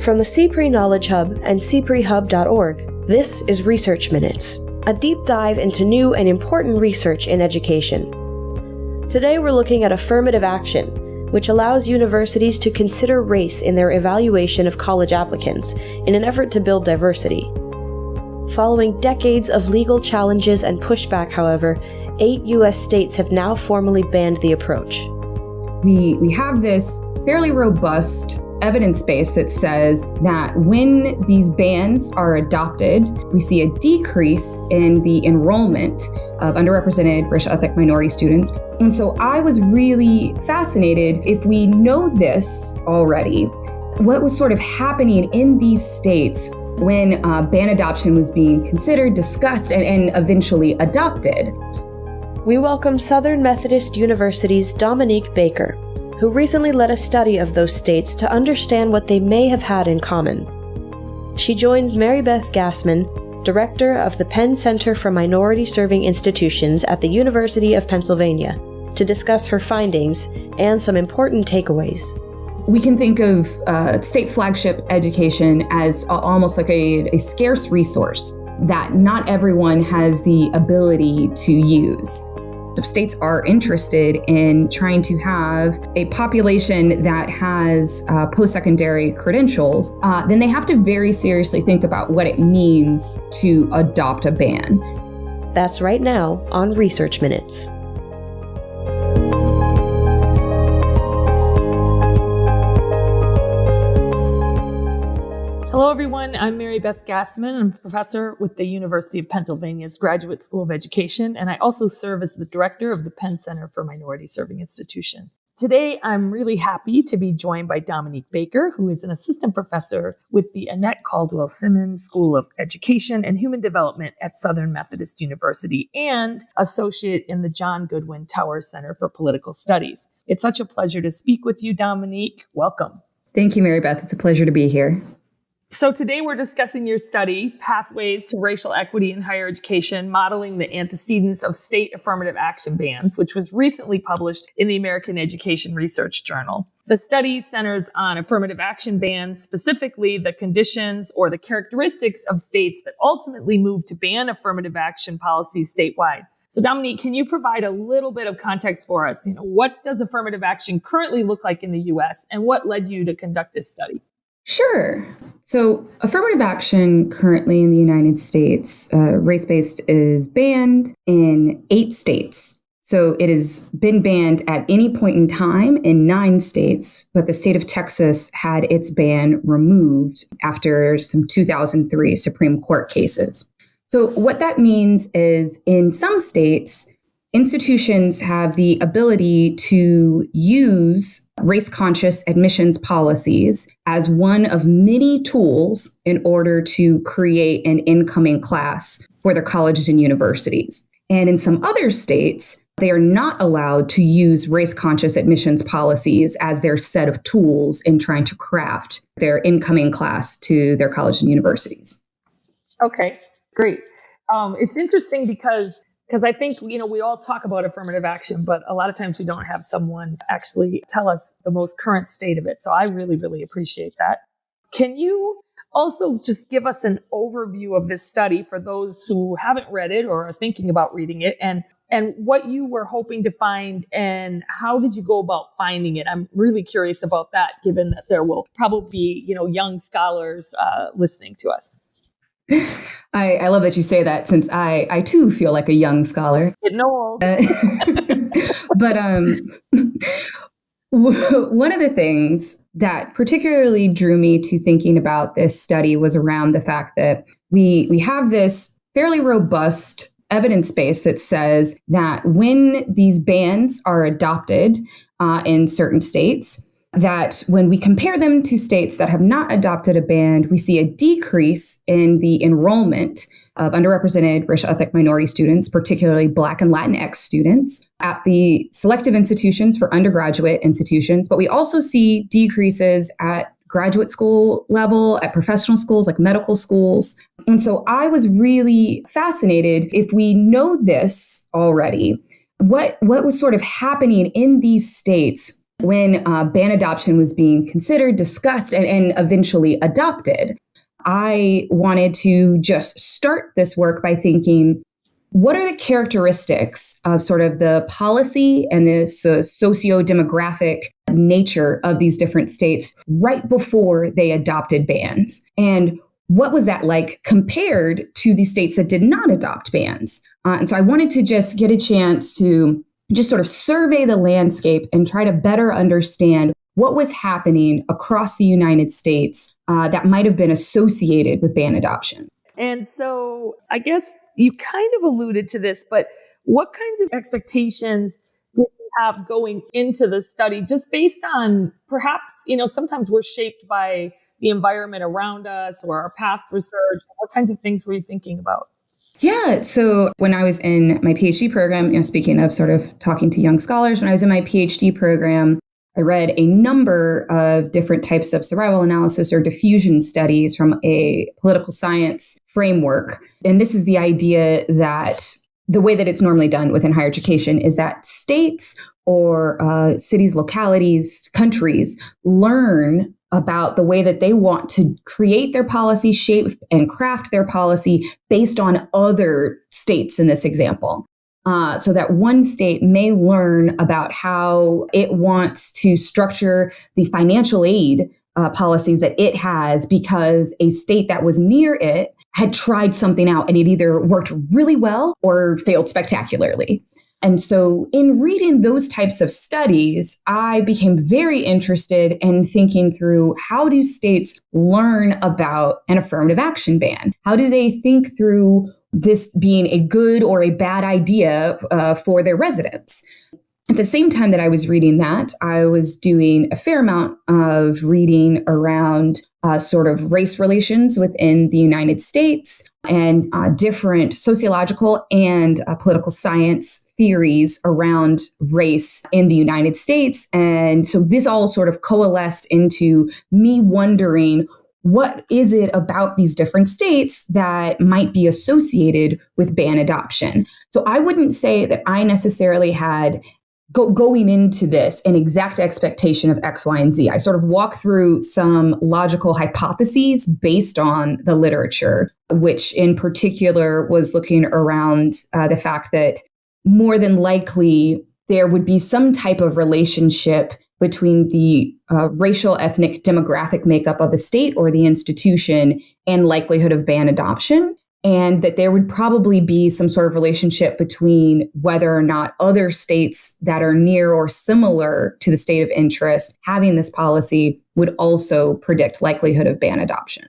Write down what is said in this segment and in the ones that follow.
From the CPRE Knowledge Hub and cprehub.org, this is Research Minutes, a deep dive into new and important research in education. Today we're looking at affirmative action, which allows universities to consider race in their evaluation of college applicants in an effort to build diversity. Following decades of legal challenges and pushback, however, 8 U.S. states have now formally banned the approach. We have this fairly robust evidence base that says that when these bans are adopted, we see a decrease in the enrollment of underrepresented racial ethnic minority students. And so I was really fascinated, if we know this already, what was sort of happening in these states when ban adoption was being considered, discussed, and eventually adopted. We welcome Southern Methodist University's Dominique Baker, who recently led a study of those states to understand what they may have had in common. She joins Marybeth Gasman, director of the Penn Center for Minority Serving Institutions at the University of Pennsylvania, to discuss her findings and some important takeaways. We can think of state flagship education as almost like a scarce resource that not everyone has the ability to use. If states are interested in trying to have a population that has post-secondary credentials, then they have to very seriously think about what it means to adopt a ban. That's right now on Research Minutes. Hello, everyone. I'm Marybeth Gasman. I'm a professor with the University of Pennsylvania's Graduate School of Education, and I also serve as the director of the Penn Center for Minority Serving Institution. Today, I'm really happy to be joined by Dominique Baker, who is an assistant professor with the Annette Caldwell Simmons School of Education and Human Development at Southern Methodist University and associate in the John Goodwin Towers Center for Political Studies. It's such a pleasure to speak with you, Dominique. Welcome. Thank you, Marybeth. It's a pleasure to be here. So today we're discussing your study, Pathways to Racial Equity in Higher Education, Modeling the Antecedents of State Affirmative Action Bans, which was recently published in the American Education Research Journal. The study centers on affirmative action bans, specifically the conditions or the characteristics of states that ultimately moved to ban affirmative action policies statewide. So Dominique, can you provide a little bit of context for us? What does affirmative action currently look like in the U.S. and what led you to conduct this study? Sure. So affirmative action currently in the United States, race-based, is banned in 8 states. So it has been banned at any point in time in 9 states, but the state of Texas had its ban removed after some 2003 Supreme Court cases. So what that means is in some states, institutions have the ability to use race-conscious admissions policies as one of many tools in order to create an incoming class for their colleges and universities. And in some other states, they are not allowed to use race-conscious admissions policies as their set of tools in trying to craft their incoming class to their colleges and universities. Okay, great. It's interesting because I think, we all talk about affirmative action, but a lot of times we don't have someone actually tell us the most current state of it. So I really, really appreciate that. Can you also just give us an overview of this study for those who haven't read it or are thinking about reading it and what you were hoping to find and how did you go about finding it? I'm really curious about that, given that there will probably be, young scholars listening to us. I love that you say that, since I too feel like a young scholar. No. But one of the things that particularly drew me to thinking about this study was around the fact that we have this fairly robust evidence base that says that when these bans are adopted in certain states, that when we compare them to states that have not adopted a ban, we see a decrease in the enrollment of underrepresented racial ethnic minority students, particularly Black and Latinx students, at the selective institutions for undergraduate institutions. But we also see decreases at graduate school level, at professional schools like medical schools. And so I was really fascinated, if we know this already, what was sort of happening in these states when ban adoption was being considered, discussed, and eventually adopted, I wanted to just start this work by thinking, what are the characteristics of sort of the policy and the socio-demographic nature of these different states right before they adopted bans? And what was that like compared to the states that did not adopt bans? And so I wanted to just get a chance to just sort of survey the landscape and try to better understand what was happening across the United States that might have been associated with ban adoption. And so I guess you kind of alluded to this, but what kinds of expectations did you have going into the study, just based on perhaps, sometimes we're shaped by the environment around us or our past research? What kinds of things were you thinking about? Yeah. So when I was in my PhD program, speaking of sort of talking to young scholars, when I was in my PhD program, I read a number of different types of survival analysis or diffusion studies from a political science framework. And this is the idea that the way that it's normally done within higher education is that states or cities, localities, countries learn about the way that they want to create their policy, shape and craft their policy based on other states in this example. So that one state may learn about how it wants to structure the financial aid policies that it has because a state that was near it had tried something out and it either worked really well or failed spectacularly. And so in reading those types of studies, I became very interested in thinking through, how do states learn about an affirmative action ban? How do they think through this being a good or a bad idea for their residents? At the same time that I was reading that, I was doing a fair amount of reading around sort of race relations within the United States and different sociological and political science theories around race in the United States. And so this all sort of coalesced into me wondering, what is it about these different states that might be associated with ban adoption? So I wouldn't say that I necessarily had going into this an exact expectation of X, Y, and Z. I sort of walk through some logical hypotheses based on the literature, which in particular was looking around the fact that more than likely there would be some type of relationship between the racial, ethnic, demographic makeup of the state or the institution and likelihood of ban adoption. And that there would probably be some sort of relationship between whether or not other states that are near or similar to the state of interest having this policy would also predict likelihood of ban adoption.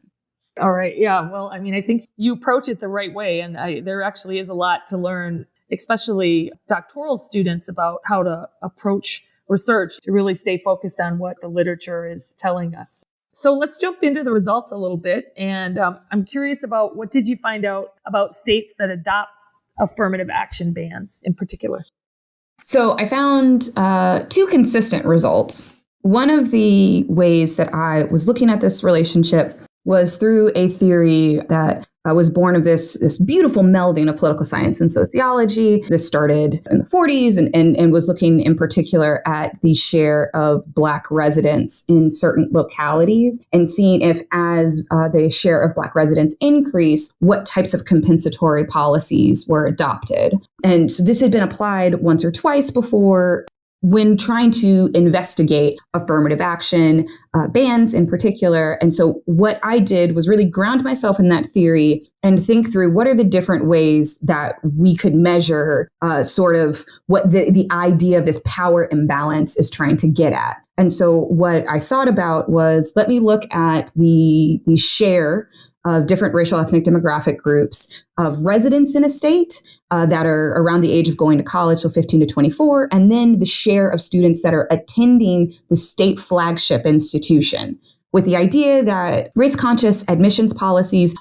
All right. Yeah. Well, I mean, I think you approach it the right way. And there actually is a lot to learn, especially doctoral students, about how to approach research to really stay focused on what the literature is telling us. So let's jump into the results a little bit. And I'm curious about, what did you find out about states that adopt affirmative action bans in particular? So I found two consistent results. One of the ways that I was looking at this relationship was through a theory that was born of this beautiful melding of political science and sociology. This started in the 40s and was looking in particular at the share of Black residents in certain localities and seeing if, as the share of Black residents increased, what types of compensatory policies were adopted. And so this had been applied once or twice before when trying to investigate affirmative action bans in particular. And so what I did was really ground myself in that theory and think through, what are the different ways that we could measure sort of what the idea of this power imbalance is trying to get at. And so what I thought about was, let me look at the share of different racial, ethnic, demographic groups of residents in a state that are around the age of going to college, so 15 to 24, and then the share of students that are attending the state flagship institution, with the idea that race-conscious admissions policies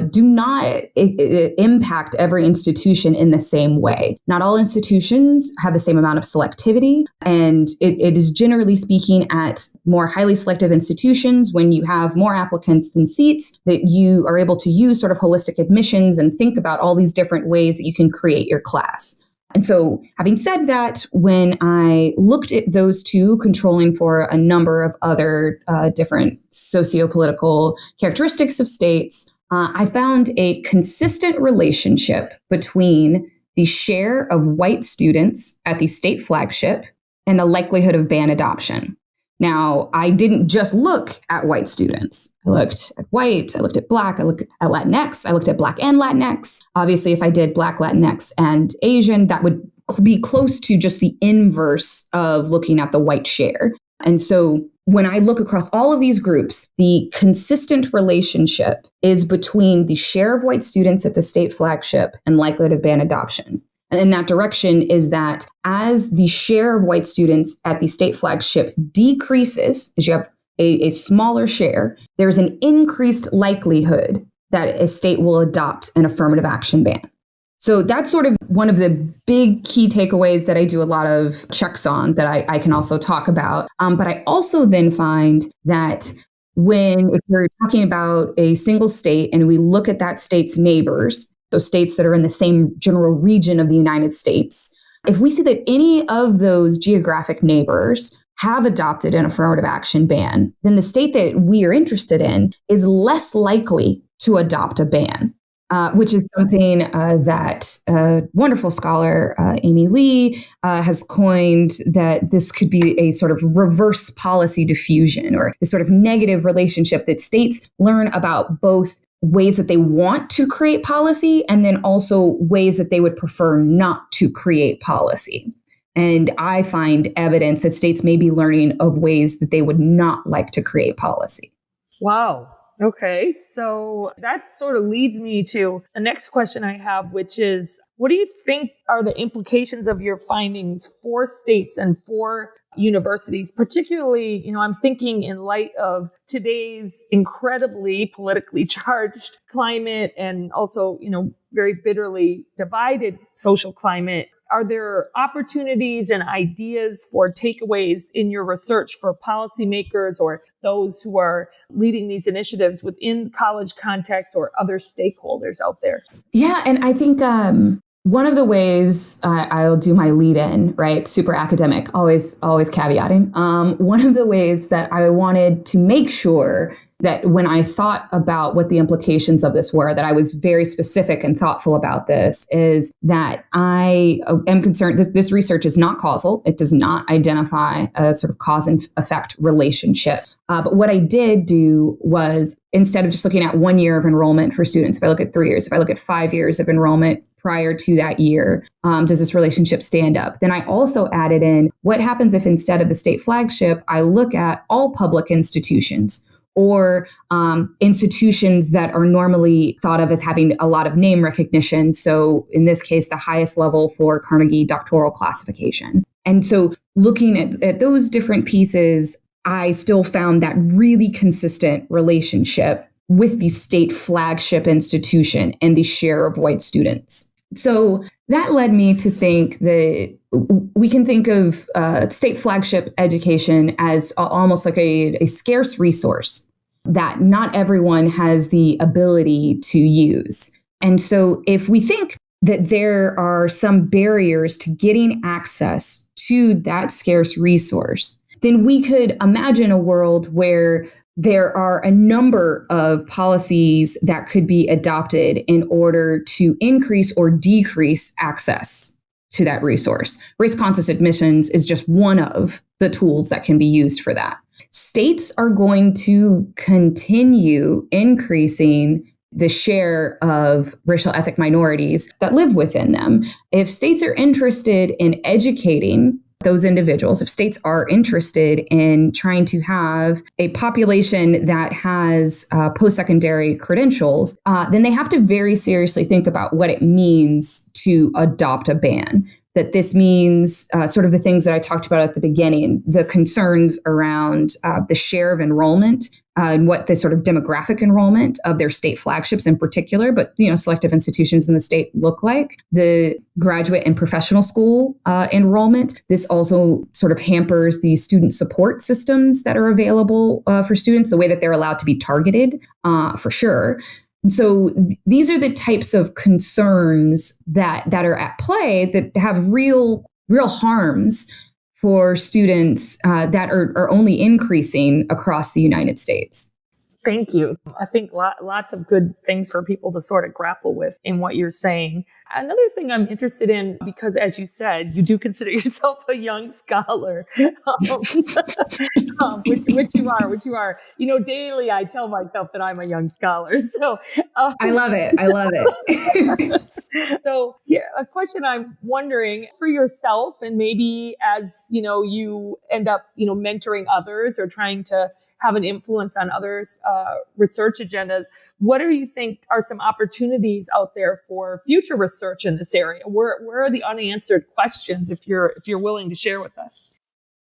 do not impact every institution in the same way. Not all institutions have the same amount of selectivity, and it is generally speaking at more highly selective institutions, when you have more applicants than seats, that you are able to use sort of holistic admissions and think about all these different ways that you can create your class. And so having said that, when I looked at those two controlling for a number of other different sociopolitical characteristics of states, I found a consistent relationship between the share of white students at the state flagship and the likelihood of ban adoption. Now, I didn't just look at white students. I looked at white, I looked at Black, I looked at Latinx, I looked at Black and Latinx. Obviously, if I did Black, Latinx, and Asian, that would be close to just the inverse of looking at the white share. And so when I look across all of these groups, the consistent relationship is between the share of white students at the state flagship and likelihood of ban adoption. And in that direction is that as the share of white students at the state flagship decreases, as you have a smaller share, there's an increased likelihood that a state will adopt an affirmative action ban. So that's sort of one of the big key takeaways that I do a lot of checks on that I can also talk about. But I also then find that if we're talking about a single state and we look at that state's neighbors, so states that are in the same general region of the United States, if we see that any of those geographic neighbors have adopted an affirmative action ban, then the state that we are interested in is less likely to adopt a ban, which is something that a wonderful scholar, Amy Lee, has coined, that this could be a sort of reverse policy diffusion, or a sort of negative relationship that states learn about both ways that they want to create policy and then also ways that they would prefer not to create policy. And I find evidence that states may be learning of ways that they would not like to create policy. Wow. Okay. So that sort of leads me to the next question I have, which is, what do you think are the implications of your findings for states and for universities? Particularly, I'm thinking in light of today's incredibly politically charged climate and also, very bitterly divided social climate. Are there opportunities and ideas for takeaways in your research for policymakers or those who are leading these initiatives within college context or other stakeholders out there? Yeah, and I think one of the ways I'll do my lead in, right? Super academic, always caveating. One of the ways that I wanted to make sure that when I thought about what the implications of this were, that I was very specific and thoughtful about this, is that I am concerned that this research is not causal. It does not identify a sort of cause and effect relationship. But what I did do was, instead of just looking at 1 year of enrollment for students, if I look at 3 years, if I look at 5 years of enrollment prior to that year, does this relationship stand up? Then I also added in, what happens if instead of the state flagship, I look at all public institutions, or institutions that are normally thought of as having a lot of name recognition. So in this case, the highest level for Carnegie doctoral classification. And so looking at those different pieces, I still found that really consistent relationship with the state flagship institution and the share of white students. So that led me to think that we can think of state flagship education as almost like a scarce resource that not everyone has the ability to use. And so if we think that there are some barriers to getting access to that scarce resource, then we could imagine a world where there are a number of policies that could be adopted in order to increase or decrease access to that resource. Race-conscious admissions is just one of the tools that can be used for that. States are going to continue increasing the share of racial ethnic minorities that live within them. If states are interested in educating those individuals, if states are interested in trying to have a population that has post-secondary credentials, then they have to very seriously think about what it means to adopt a ban. That this means sort of the things that I talked about at the beginning, the concerns around the share of enrollment, and what the sort of demographic enrollment of their state flagships in particular, but selective institutions in the state look like, the graduate and professional school enrollment. This also sort of hampers the student support systems that are available for students, the way that they're allowed to be targeted, for sure. And so these are the types of concerns that are at play that have real harms for students that are only increasing across the United States. Thank you. I think lots of good things for people to sort of grapple with in what you're saying. Another thing I'm interested in, because as you said, you do consider yourself a young scholar, which you are. Daily I tell myself that I'm a young scholar. So I love it. So yeah, a question I'm wondering for yourself, and maybe as you end up mentoring others or trying to have an influence on others' research agendas, what do you think are some opportunities out there for future research in this area? Where are the unanswered questions, if you're willing to share with us?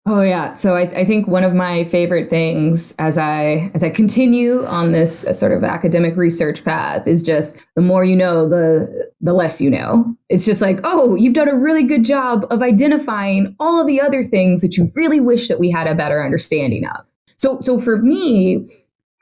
Oh yeah. So I think one of my favorite things as I continue on this sort of academic research path is just the more you know, the less you know. It's just like, oh, you've done a really good job of identifying all of the other things that you really wish that we had a better understanding of. So for me,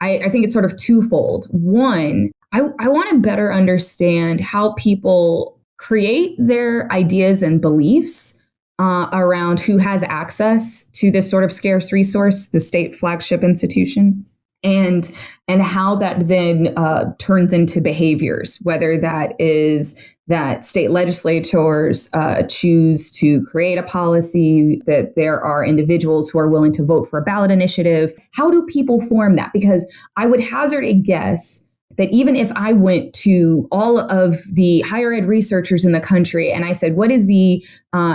I think it's sort of twofold. One, I want to better understand how people create their ideas and beliefs around who has access to this sort of scarce resource, the state flagship institution, and how that then turns into behaviors, whether that is that state legislators choose to create a policy, that there are individuals who are willing to vote for a ballot initiative. How do people form that? Because I would hazard a guess that even if I went to all of the higher ed researchers in the country and I said, what is the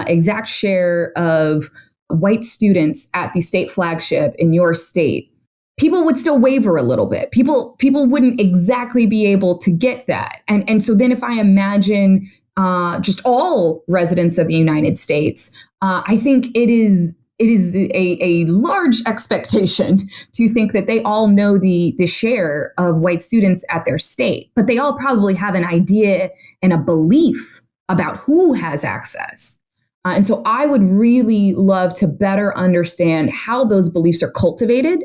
exact share of white students at the state flagship in your state? People would still waver a little bit. People wouldn't exactly be able to get that. And so then if I imagine just all residents of the United States, I think it is a large expectation to think that they all know the share of white students at their state, but they all probably have an idea and a belief about who has access. And so I would really love to better understand how those beliefs are cultivated,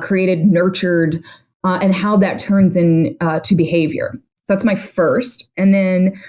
created, nurtured, and how that turns into behavior. So that's my first. And then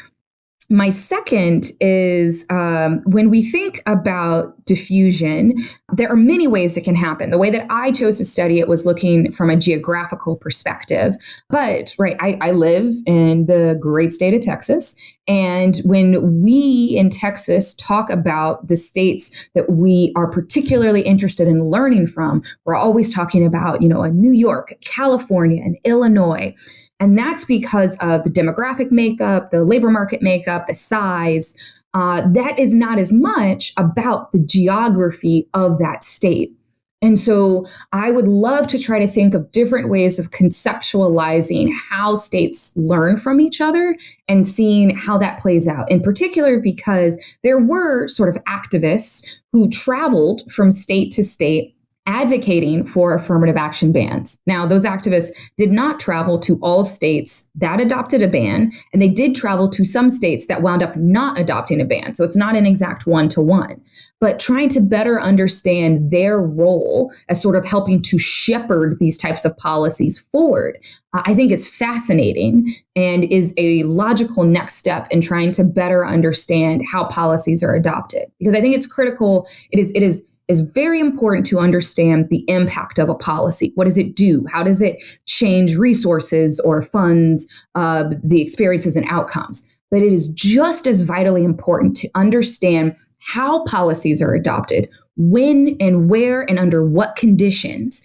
my second is when we think about diffusion, there are many ways it can happen. The way that I chose to study it was looking from a geographical perspective. But I live in the great state of Texas. And when we in Texas talk about the states that we are particularly interested in learning from, we're always talking about, a New York, California, and Illinois. And that's because of the demographic makeup, the labor market makeup, the size. That is not as much about the geography of that state. And so I would love to try to think of different ways of conceptualizing how states learn from each other and seeing how that plays out, in particular because there were sort of activists who traveled from state to state advocating for affirmative action bans. Now, those activists did not travel to all states that adopted a ban, and they did travel to some states that wound up not adopting a ban. So it's not an exact one-to-one, but trying to better understand their role as sort of helping to shepherd these types of policies forward, I think is fascinating and is a logical next step in trying to better understand how policies are adopted. Because I think it's critical. It is very important to understand the impact of a policy. What does it do? How does it change resources or funds, the experiences and outcomes? But it is just as vitally important to understand how policies are adopted, when and where and under what conditions,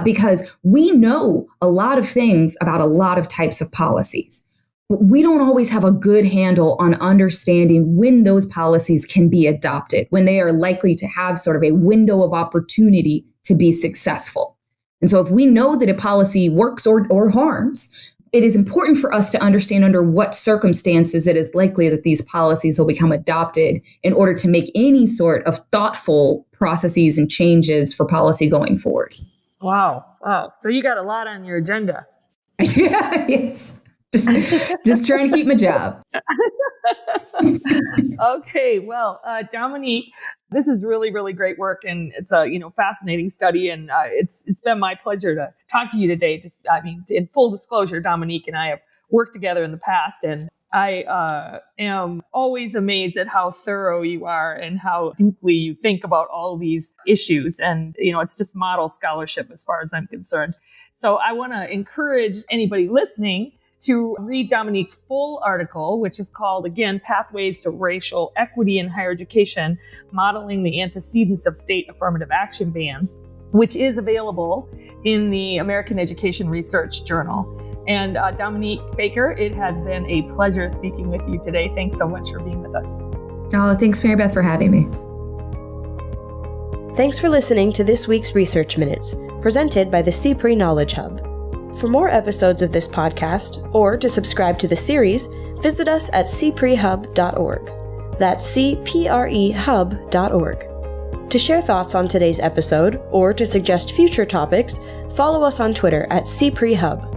because we know a lot of things about a lot of types of policies. But we don't always have a good handle on understanding when those policies can be adopted, when they are likely to have sort of a window of opportunity to be successful. And so if we know that a policy works or harms, it is important for us to understand under what circumstances it is likely that these policies will become adopted in order to make any sort of thoughtful processes and changes for policy going forward. Wow. So you got a lot on your agenda. Yeah, yes. Just trying to keep my job. Okay, well, Dominique, this is really, really great work, and it's a fascinating study, and it's been my pleasure to talk to you today. In full disclosure, Dominique and I have worked together in the past. And I am always amazed at how thorough you are and how deeply you think about all these issues. And, it's just model scholarship as far as I'm concerned. So I want to encourage anybody listening to read Dominique's full article, which is called, again, Pathways to Racial Equity in Higher Education, Modeling the Antecedents of State Affirmative Action Bans, which is available in the American Education Research Journal. And Dominique Baker, it has been a pleasure speaking with you today. Thanks so much for being with us. Oh, thanks, Marybeth, for having me. Thanks for listening to this week's Research Minutes, presented by the CPRE Knowledge Hub. For more episodes of this podcast, or to subscribe to the series, visit us at cprehub.org. That's cprehub.org. To share thoughts on today's episode, or to suggest future topics, follow us on Twitter at CPREHub.